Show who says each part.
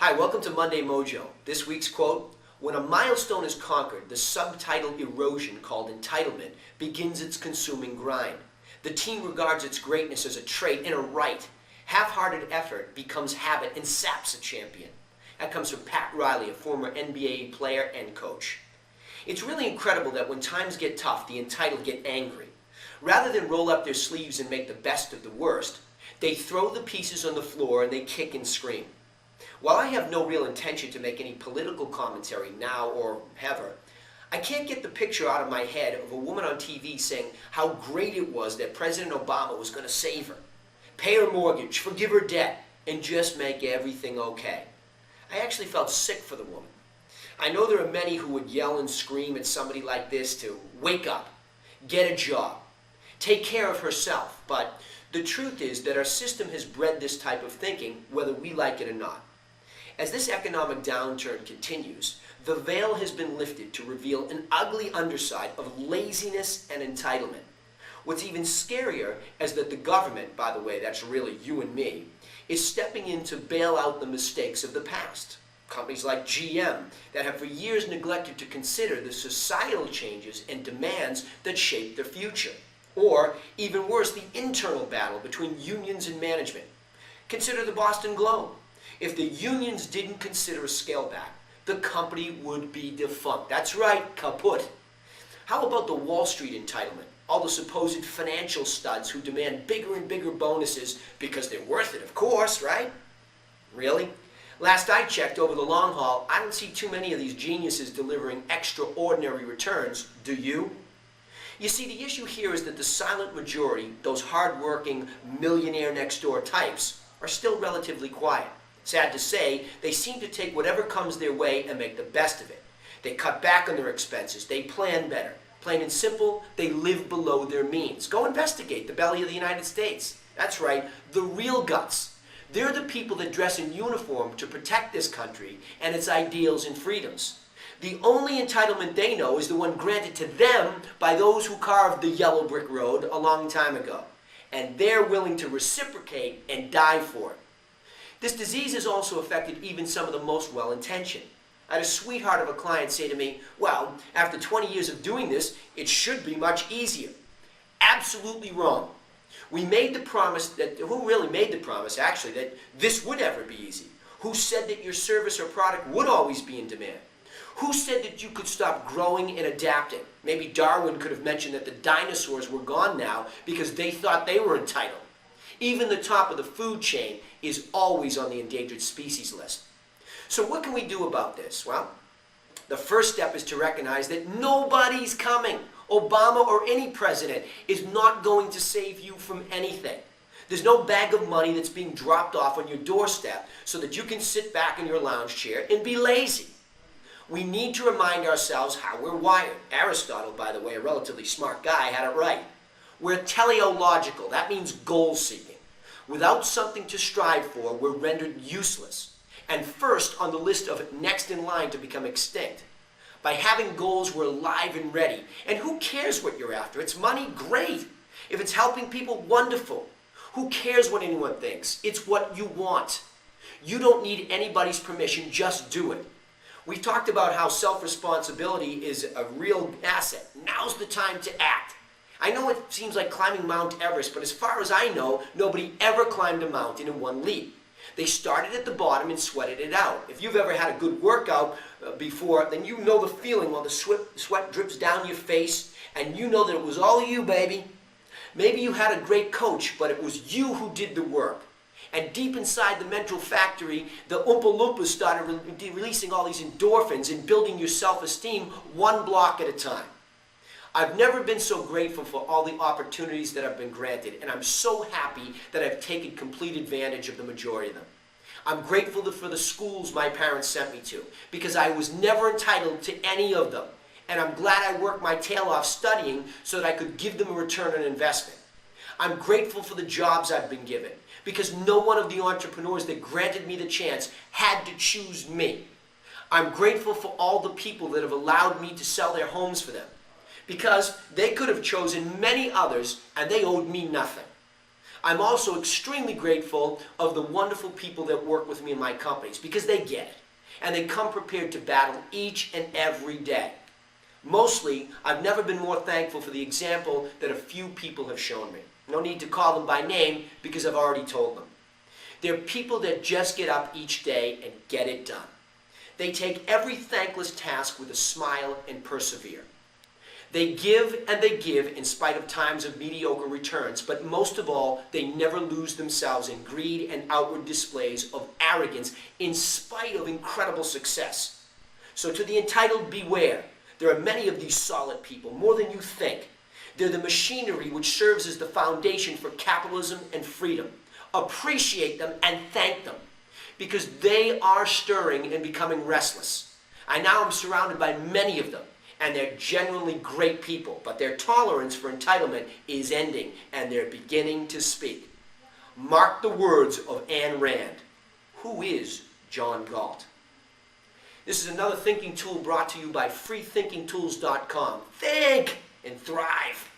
Speaker 1: Hi, welcome to Monday Mojo. This week's quote: when a milestone is conquered, the subtitle erosion called entitlement begins its consuming grind. The team regards its greatness as a trait and a right. Half-hearted effort becomes habit and saps a champion. That comes from Pat Riley, a former NBA player and coach. It's really incredible that when times get tough, the entitled get angry. Rather than roll up their sleeves and make the best of the worst, they throw the pieces on the floor and they kick and scream. While I have no real intention to make any political commentary now or ever, I can't get the picture out of my head of a woman on TV saying how great it was that President Obama was going to save her, pay her mortgage, forgive her debt, and just make everything okay. I actually felt sick for the woman. I know there are many who would yell and scream at somebody like this to wake up, get a job, take care of herself, but the truth is that our system has bred this type of thinking, whether we like it or not. As this economic downturn continues, the veil has been lifted to reveal an ugly underside of laziness and entitlement. What's even scarier is that the government, by the way, that's really you and me, is stepping in to bail out the mistakes of the past. Companies like GM that have for years neglected to consider the societal changes and demands that shape their future. Or, even worse, the internal battle between unions and management. Consider the Boston Globe. If the unions didn't consider a scale back, the company would be defunct. That's right, kaput. How about the Wall Street entitlement? All the supposed financial studs who demand bigger and bigger bonuses because they're worth it, of course, right? Really? Last I checked, over the long haul, I don't see too many of these geniuses delivering extraordinary returns, do you? You see, the issue here is that the silent majority, those hard-working millionaire next-door types, are still relatively quiet. Sad to say, they seem to take whatever comes their way and make the best of it. They cut back on their expenses. They plan better. Plain and simple, they live below their means. Go investigate the belly of the United States. That's right, the real guts. They're the people that dress in uniform to protect this country and its ideals and freedoms. The only entitlement they know is the one granted to them by those who carved the yellow brick road a long time ago. And they're willing to reciprocate and die for it. This disease has also affected even some of the most well-intentioned. I had a sweetheart of a client say to me, well, after 20 years of doing this, it should be much easier. Absolutely wrong. We made the promise that, who really made the promise actually, that this would ever be easy? Who said that your service or product would always be in demand? Who said that you could stop growing and adapting? Maybe Darwin could have mentioned that the dinosaurs were gone now because they thought they were entitled. Even the top of the food chain is always on the endangered species list. So what can we do about this? Well, the first step is to recognize that nobody's coming. Obama or any president is not going to save you from anything. There's no bag of money that's being dropped off on your doorstep so that you can sit back in your lounge chair and be lazy. We need to remind ourselves how we're wired. Aristotle, by the way, a relatively smart guy, had it right. We're teleological. That means goal-seeking. Without something to strive for, we're rendered useless and first on the list of next in line to become extinct. By having goals, we're alive and ready. And who cares what you're after? It's money? Great. If it's helping people, wonderful. Who cares what anyone thinks? It's what you want. You don't need anybody's permission, just do it. We talked about how self-responsibility is a real asset. Now's the time to act. I know it seems like climbing Mount Everest, but as far as I know, nobody ever climbed a mountain in one leap. They started at the bottom and sweated it out. If you've ever had a good workout before, then you know the feeling while the sweat drips down your face, and you know that it was all you, baby. Maybe you had a great coach, but it was you who did the work. And deep inside the mental factory, the Oompa Loompas started releasing all these endorphins and building your self-esteem one block at a time. I've never been so grateful for all the opportunities that I've been granted, and I'm so happy that I've taken complete advantage of the majority of them. I'm grateful for the schools my parents sent me to, because I was never entitled to any of them, and I'm glad I worked my tail off studying so that I could give them a return on investment. I'm grateful for the jobs I've been given, because no one of the entrepreneurs that granted me the chance had to choose me. I'm grateful for all the people that have allowed me to sell their homes for them, because they could have chosen many others and they owed me nothing. I'm also extremely grateful of the wonderful people that work with me in my companies because they get it and they come prepared to battle each and every day. Mostly, I've never been more thankful for the example that a few people have shown me. No need to call them by name because I've already told them. They're people that just get up each day and get it done. They take every thankless task with a smile and persevere. They give and they give in spite of times of mediocre returns, but most of all, they never lose themselves in greed and outward displays of arrogance in spite of incredible success. So to the entitled, beware. There are many of these solid people, more than you think. They're the machinery which serves as the foundation for capitalism and freedom. Appreciate them and thank them, because they are stirring and becoming restless. I now am surrounded by many of them, and they're genuinely great people, but their tolerance for entitlement is ending, and they're beginning to speak. Mark the words of Ayn Rand. Who is John Galt? This is another thinking tool brought to you by freethinkingtools.com. Think and thrive.